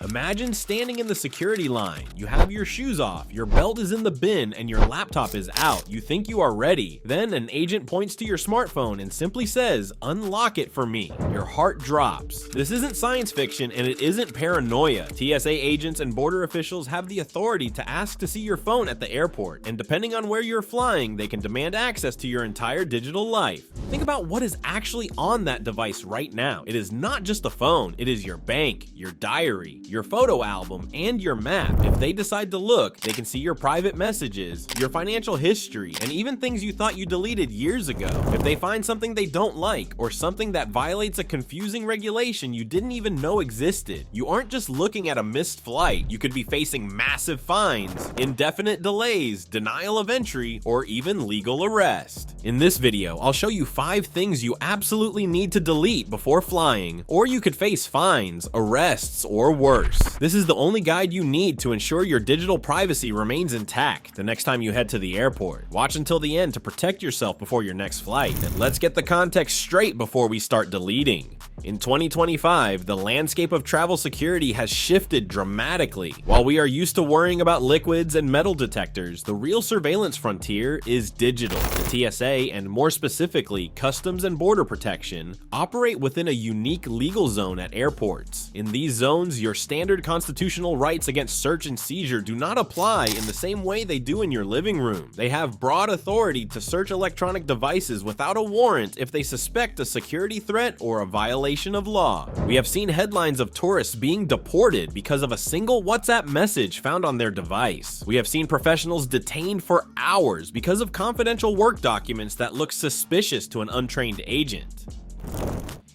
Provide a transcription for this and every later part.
Imagine standing in the security line. You have your shoes off, your belt is in the bin, and your laptop is out. You think you are ready. Then an agent points to your smartphone and simply says, "Unlock it for me." Your heart drops. This isn't science fiction and it isn't paranoia. TSA agents and border officials have the authority to ask to see your phone at the airport, and depending on where you're flying, they can demand access to your entire digital life. Think about what is actually on that device right now. It is not just a phone, it is your bank, your diary, your photo album, and your map. If they decide to look, they can see your private messages, your financial history, and even things you thought you deleted years ago. If they find something they don't like, or something that violates a confusing regulation you didn't even know existed, you aren't just looking at a missed flight. You could be facing massive fines, indefinite delays, denial of entry, or even legal arrest. In this video, I'll show you 5 things you absolutely need to delete before flying, or you could face fines, arrests, or worse. This is the only guide you need to ensure your digital privacy remains intact the next time you head to the airport. Watch until the end to protect yourself before your next flight. And let's get the context straight before we start deleting. In 2025, the landscape of travel security has shifted dramatically. While we are used to worrying about liquids and metal detectors, the real surveillance frontier is digital. The TSA, and more specifically, Customs and Border Protection, operate within a unique legal zone at airports. In these zones, your standard constitutional rights against search and seizure do not apply in the same way they do in your living room. They have broad authority to search electronic devices without a warrant if they suspect a security threat or a violation of law. We have seen headlines of tourists being deported because of a single WhatsApp message found on their device. We have seen professionals detained for hours because of confidential work documents that look suspicious to an untrained agent.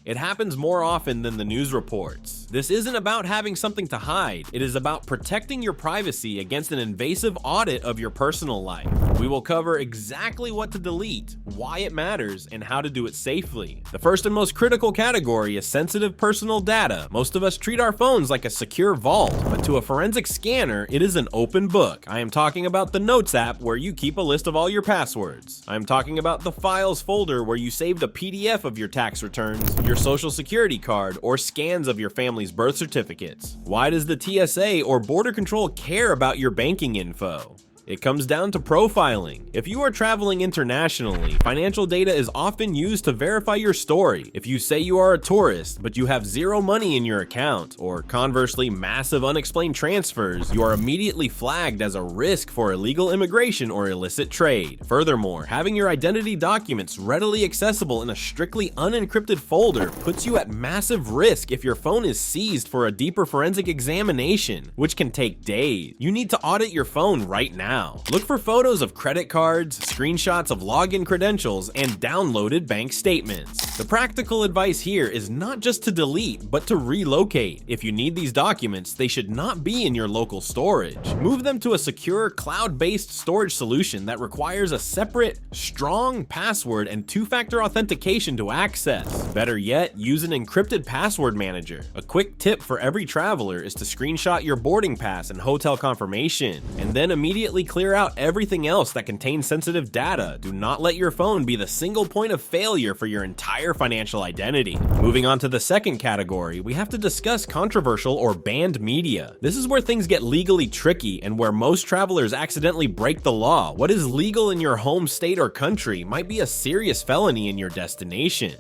It happens more often than the news reports. This isn't about having something to hide. It is about protecting your privacy against an invasive audit of your personal life. We will cover exactly what to delete, why it matters, and how to do it safely. The first and most critical category is sensitive personal data. Most of us treat our phones like a secure vault, but to a forensic scanner, it is an open book. I am talking about the Notes app where you keep a list of all your passwords. I am talking about the Files folder where you saved a PDF of your tax returns, your social security card, or scans of your family's birth certificates. Why does the TSA or Border Control care about your banking info? It comes down to profiling. If you are traveling internationally, financial data is often used to verify your story. If you say you are a tourist, but you have zero money in your account, or conversely, massive unexplained transfers, you are immediately flagged as a risk for illegal immigration or illicit trade. Furthermore, having your identity documents readily accessible in a strictly unencrypted folder puts you at massive risk if your phone is seized for a deeper forensic examination, which can take days. You need to audit your phone right now. Look for photos of credit cards, screenshots of login credentials, and downloaded bank statements. The practical advice here is not just to delete, but to relocate. If you need these documents, they should not be in your local storage. Move them to a secure, cloud-based storage solution that requires a separate, strong password and 2-factor authentication to access. Better yet, use an encrypted password manager. A quick tip for every traveler is to screenshot your boarding pass and hotel confirmation, and then immediately clear out everything else that contains sensitive data. Do not let your phone be the single point of failure for your entire financial identity. Moving on to the second category, we have to discuss controversial or banned media. This is where things get legally tricky and where most travelers accidentally break the law. What is legal in your home state or country might be a serious felony in your destination.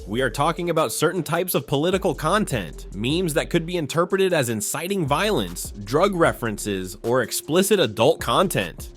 We are talking about certain types of political content, memes that could be interpreted as inciting violence, drug references, or explicit adult content.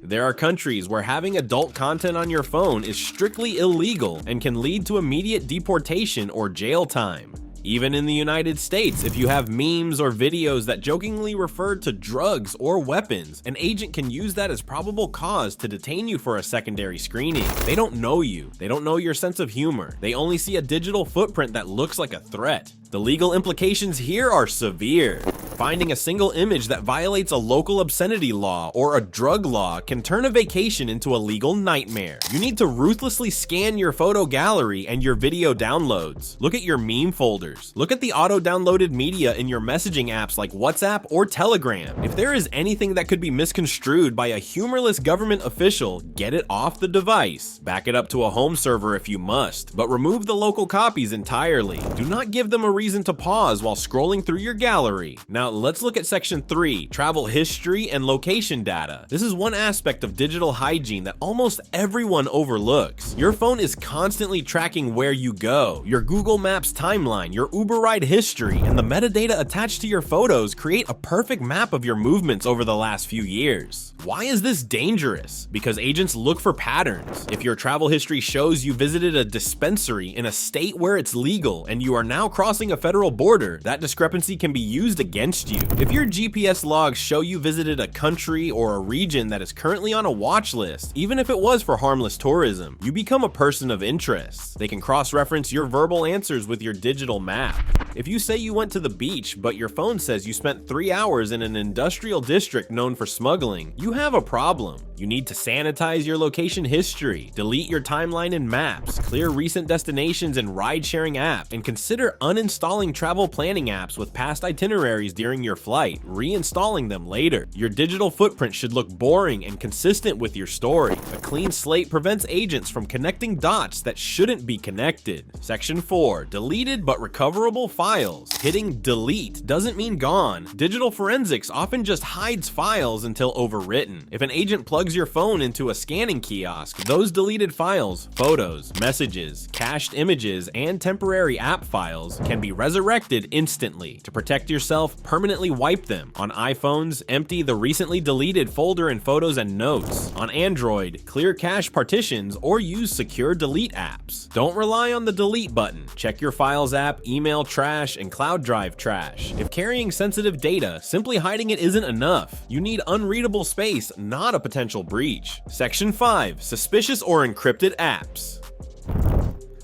There are countries where having adult content on your phone is strictly illegal and can lead to immediate deportation or jail time. Even in the United States, if you have memes or videos that jokingly refer to drugs or weapons, an agent can use that as probable cause to detain you for a secondary screening. They don't know you. They don't know your sense of humor. They only see a digital footprint that looks like a threat. The legal implications here are severe. Finding a single image that violates a local obscenity law or a drug law can turn a vacation into a legal nightmare. You need to ruthlessly scan your photo gallery and your video downloads. Look at your meme folders. Look at the auto-downloaded media in your messaging apps like WhatsApp or Telegram. If there is anything that could be misconstrued by a humorless government official, get it off the device. Back it up to a home server if you must, but remove the local copies entirely. Do not give them a reason to pause while scrolling through your gallery. Now let's look at section 3, travel history and location data. This is one aspect of digital hygiene that almost everyone overlooks. Your phone is constantly tracking where you go. Your Google Maps timeline, your Uber ride history, and the metadata attached to your photos create a perfect map of your movements over the last few years. Why is this dangerous? Because agents look for patterns. If your travel history shows you visited a dispensary in a state where it's legal and you are now crossing a federal border, that discrepancy can be used against you. If your GPS logs show you visited a country or a region that is currently on a watch list, even if it was for harmless tourism, you become a person of interest. They can cross-reference your verbal answers with your digital map. If you say you went to the beach, but your phone says you spent 3 hours in an industrial district known for smuggling, you have a problem. You need to sanitize your location history, delete your timeline in maps, clear recent destinations in ride-sharing apps, and consider uninstalling travel planning apps with past itineraries during your flight, reinstalling them later. Your digital footprint should look boring and consistent with your story. A clean slate prevents agents from connecting dots that shouldn't be connected. Section 4, deleted but recoverable files. Hitting delete doesn't mean gone. Digital forensics often just hides files until overwritten. If an agent plugs your phone into a scanning kiosk, those deleted files, photos, messages, cached images, and temporary app files can be resurrected instantly. To protect yourself, permanently wipe them. On iPhones, empty the recently deleted folder in Photos and Notes. On Android, clear cache partitions or use secure delete apps. Don't rely on the delete button. Check your Files app, email trash, and cloud drive trash. If carrying sensitive data, simply hiding it isn't enough. You need unreadable space, not a potential breach. Section 5, suspicious or encrypted apps.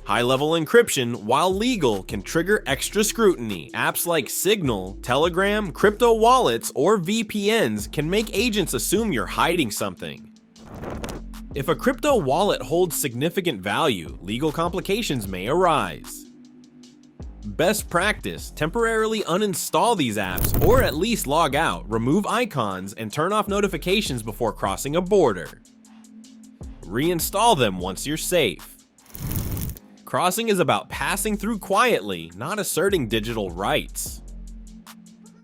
High-level encryption, while legal, can trigger extra scrutiny. Apps like Signal, Telegram, crypto wallets, or VPNs can make agents assume you're hiding something. If a crypto wallet holds significant value, legal complications may arise. Best practice, temporarily uninstall these apps or at least log out, remove icons, and turn off notifications before crossing a border. Reinstall them once you're safe. Crossing is about passing through quietly, not asserting digital rights.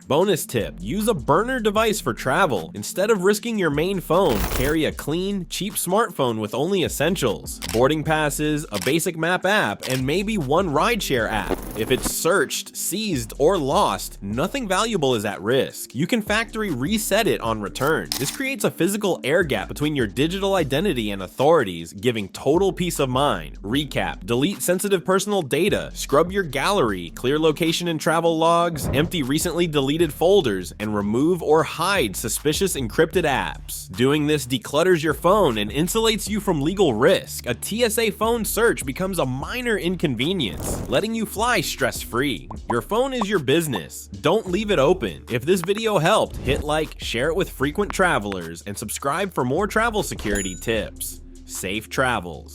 Bonus tip, use a burner device for travel. Instead of risking your main phone, carry a clean, cheap smartphone with only essentials. Boarding passes, a basic map app, and maybe one rideshare app. If it's searched, seized, or lost, nothing valuable is at risk. You can factory reset it on return. This creates a physical air gap between your digital identity and authorities, giving total peace of mind. Recap, delete sensitive personal data, scrub your gallery, clear location and travel logs, empty recently deleted folders, and remove or hide suspicious encrypted apps. Doing this declutters your phone and insulates you from legal risk. A TSA phone search becomes a minor inconvenience, letting you fly stress-free. Your phone is your business. Don't leave it open. If this video helped, hit like, share it with frequent travelers, and subscribe for more travel security tips. Safe travels.